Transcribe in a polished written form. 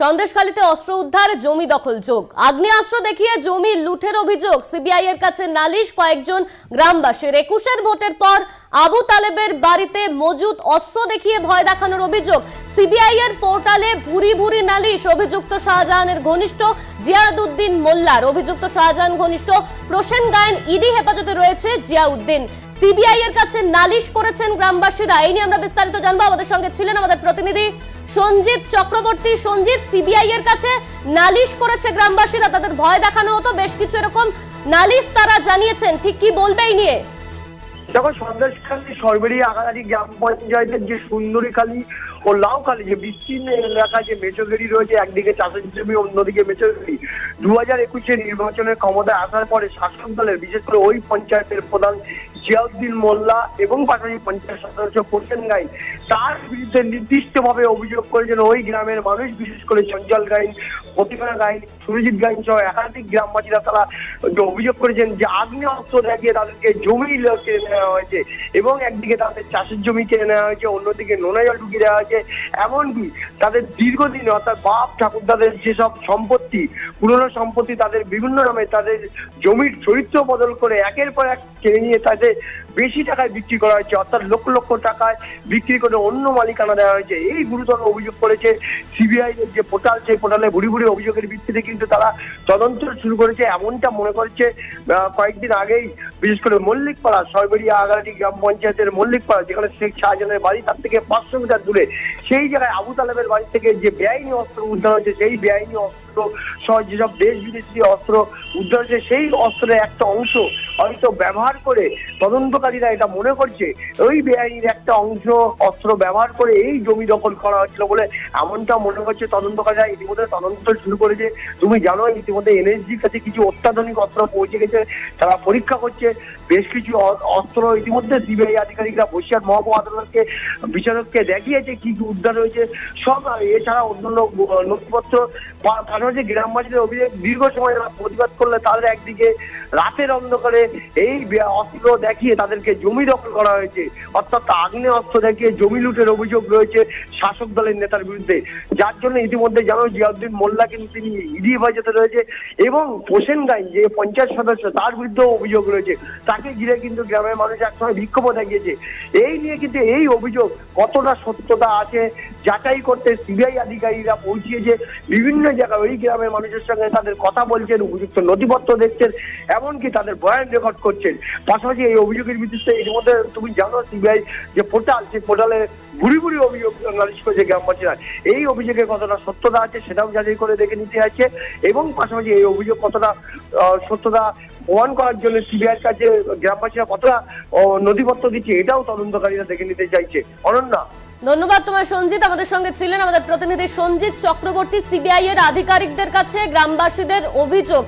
সন্দেশখালীতে অস্ত্র উদ্ধার, জমি দখল যোগ। আগ্নেয়াস্ত্র দেখিয়ে জমি লুঠের অভিযোগ, সিবিআই এর কাছে নালিশ কয়েকজন গ্রামবাসীর। 21-এর ভোটের পর আবু তালেবের বাড়িতে মজুদ অস্ত্র দেখিয়ে ভয় দেখানোর অভিযোগ। সিবিআই এর পোর্টালে ভুরি ভুরি নালিশ অভিযুক্ত শাহজাহানের ঘনিষ্ঠ জিয়াউদ্দিন মোল্লার। অভিযুক্ত শাহজাহান ঘনিষ্ঠ প্রসেন গায়েন ইডি হেফাজতে রয়েছে জিয়াউদ্দিন। সিবিআই এর কাছে নালিশ করেছেন গ্রামবাসীরা। এই নিয়ে আমরা বিস্তারিত জানবো। আমাদের সঙ্গে ছিলেন আমাদের প্রতিনিধি সঞ্জিত চক্রবর্তী। সঞ্জিত, সিবিআই এর কাছে নালিশ করেছে গ্রামবাসীরা, তাদের ভয় দেখানো হতো, বেশ কিছু এরকম নালিশ তারা জানিয়েছেন, ঠিক কি বলবে এই নিয়ে? দেখো, সন্দেশখালী সরবেরিয়া আগাড়ি গ্রাম পঞ্চায়েতের যে সুন্দরীখালী ও লাউখালী যে বিস্তীর্ণ এলাকায় যে মেচোগেরি রয়েছে, একদিকে চাষের জমি অন্যদিকে মেচোগেরি, 2021-এর নির্বাচনের ক্ষমতায় আসার পরে শাসক দলের বিশেষ করে ওই পঞ্চায়েতের প্রধান জিয়াউদ্দিন মোল্লা এবং পাশাপাশি পঞ্চায়েত সদস্য প্রসেন গায়েন তার বিরুদ্ধে নির্দিষ্টভাবে অভিযোগ করেছেন ওই গ্রামের মানুষ, বিশেষ করে চঞ্চল গায়েন, প্রতিভা গায়েন, সুরজিৎ গায়েন সহ একাধিক গ্রামবাসীরা। তারা অভিযোগ করেছেন যে আগ্নেয়াস্ত্র দেখিয়ে তাদেরকে জমি কেড়ে নেওয়া হয়েছে এবং একদিকে তাদের চাষের জমি কেড়ে নেওয়া হয়েছে, অন্যদিকে নোনা জল ঢুকিয়ে দেওয়া হয়েছে। এমনকি তাদের দীর্ঘদিন অর্থাৎ বাপ ঠাকুরদাদের যেসব সম্পত্তি, পুরনো সম্পত্তি, তাদের বিভিন্ন নামে তাদের জমির চরিত্র বদল করে একের পর এক কেড়ে নিয়ে তাদের বেশি টাকায় বিক্রি করা হয়েছে, অর্থাৎ লক্ষ লক্ষ টাকায় বিক্রি করে অন্য মালিকানা দেওয়া হয়েছে। এই গুরুতর অভিযোগ করেছে সিবিআই এর যে পোর্টাল, সেই পোর্টালে ভুরি ভুরি অভিযোগের ভিত্তিতে কিন্তু তারা তদন্ত শুরু করেছে, এমনটা মনে করছে। কয়েকদিন আগেই বিশেষ করে মল্লিকপাড়া, সরবেরিয়া আগাড়ি গ্রাম পঞ্চায়েতের মল্লিকপাড়া, যেখানে শেখ শাহজাহানের বাড়ি, তার থেকে 500 মিটার দূরে সেই জায়গায় আবু তালেবের বাড়ি থেকে যে বেআইনি অস্ত্র উদ্ধার হয়েছে, সেই বেআইনি অস্ত্র সহ যেসব দেশ বিদেশি অস্ত্র উদ্ধার হয়েছে, সেই অস্ত্রের একটা অংশ হয়তো ব্যবহার করে তদন্তকারীরা এটা মনে করছে ওই বেআইনির একটা অংশ অস্ত্র ব্যবহার করে এই জমি দখল করা হচ্ছিল বলে এমনটা মনে করছে তদন্তকারীরা। ইতিমধ্যে তদন্ত শুরু করেছে। তুমি জানো, ইতিমধ্যে এনএসজির কাছে কিছু অত্যাধুনিক অস্ত্র পৌঁছে গেছে, তারা পরীক্ষা করছে। বেশ কিছু অস্ত্র ইতিমধ্যে সিবিআই আধিকারিকরা বসিরহাট মহকুমা আদালতকে বিচারককে দেখিয়েছে কি কি উদ্ধার হয়েছে সব। এছাড়া অন্যান্য নথিপত্র, পাশাপাশি গ্রামবাসীদের অভিযোগ, দীর্ঘ সময় যারা প্রতিবাদ করলে তাদের একদিকে রাতের অন্ধকারে এই অস্ত্র দেখিয়ে তাদেরকে জমি দখল করা হয়েছে, অর্থাৎ আগ্নেয় অস্ত্র দেখিয়ে জমি লুটের অভিযোগ রয়েছে শাসক দলের নেতার বিরুদ্ধে। যার জন্য ইতিমধ্যে জানো, জিয়াউদ্দিন মোল্লা কিন্তু তিনি ইডি হেফাজতে রয়েছে এবং প্রসেন গায়েন যে পঞ্চায়েত সদস্য, তার বিরুদ্ধেও অভিযোগ রয়েছে। তাকে ঘিরে কিন্তু গ্রামের মানুষ একসময় বিক্ষোভ দেখিয়েছে। এই নিয়ে কিন্তু এই অভিযোগ কতটা সত্যতা আছে যাচাই করতে সিবিআই আধিকারিকরা পৌঁছিয়েছে বিভিন্ন জায়গায়। ওই গ্রামের মানুষের সঙ্গে তাদের কথা বলছেন, উপযুক্ত নথিপত্র দেখছেন, এমনকি তাদের বয়ান রেকর্ড করছেন। পাশাপাশি এই অভিযোগের ভিত্তিতে ইতিমধ্যে তুমি জানো, সিবিআই যে পোর্টাল, সেই পোর্টালে ভুরি ভুরি অভিযোগ নালিশ করেছে গ্রামবাসীরা। এই অভিযোগের কতটা সত্যতা আছে সেটাও যাচাই করে দেখে নিতে আছে এবং পাশাপাশি এই অভিযোগ কতটা সত্যতা প্রমাণ করার জন্য সিবিআইয়ের কাছে গ্রামবাসীরা কতটা নথিপত্র দিচ্ছে এটাও তদন্তকারীরা দেখে নিতে চাইছে। অনন্যা, ধন্যবাদ তোমার সঞ্জিত। আমাদের সঙ্গে ছিলেন আমাদের প্রতিনিধি সঞ্জিত চক্রবর্তী। সিবিআই এর আধিকারিকদের কাছে গ্রামবাসীদের অভিযোগ,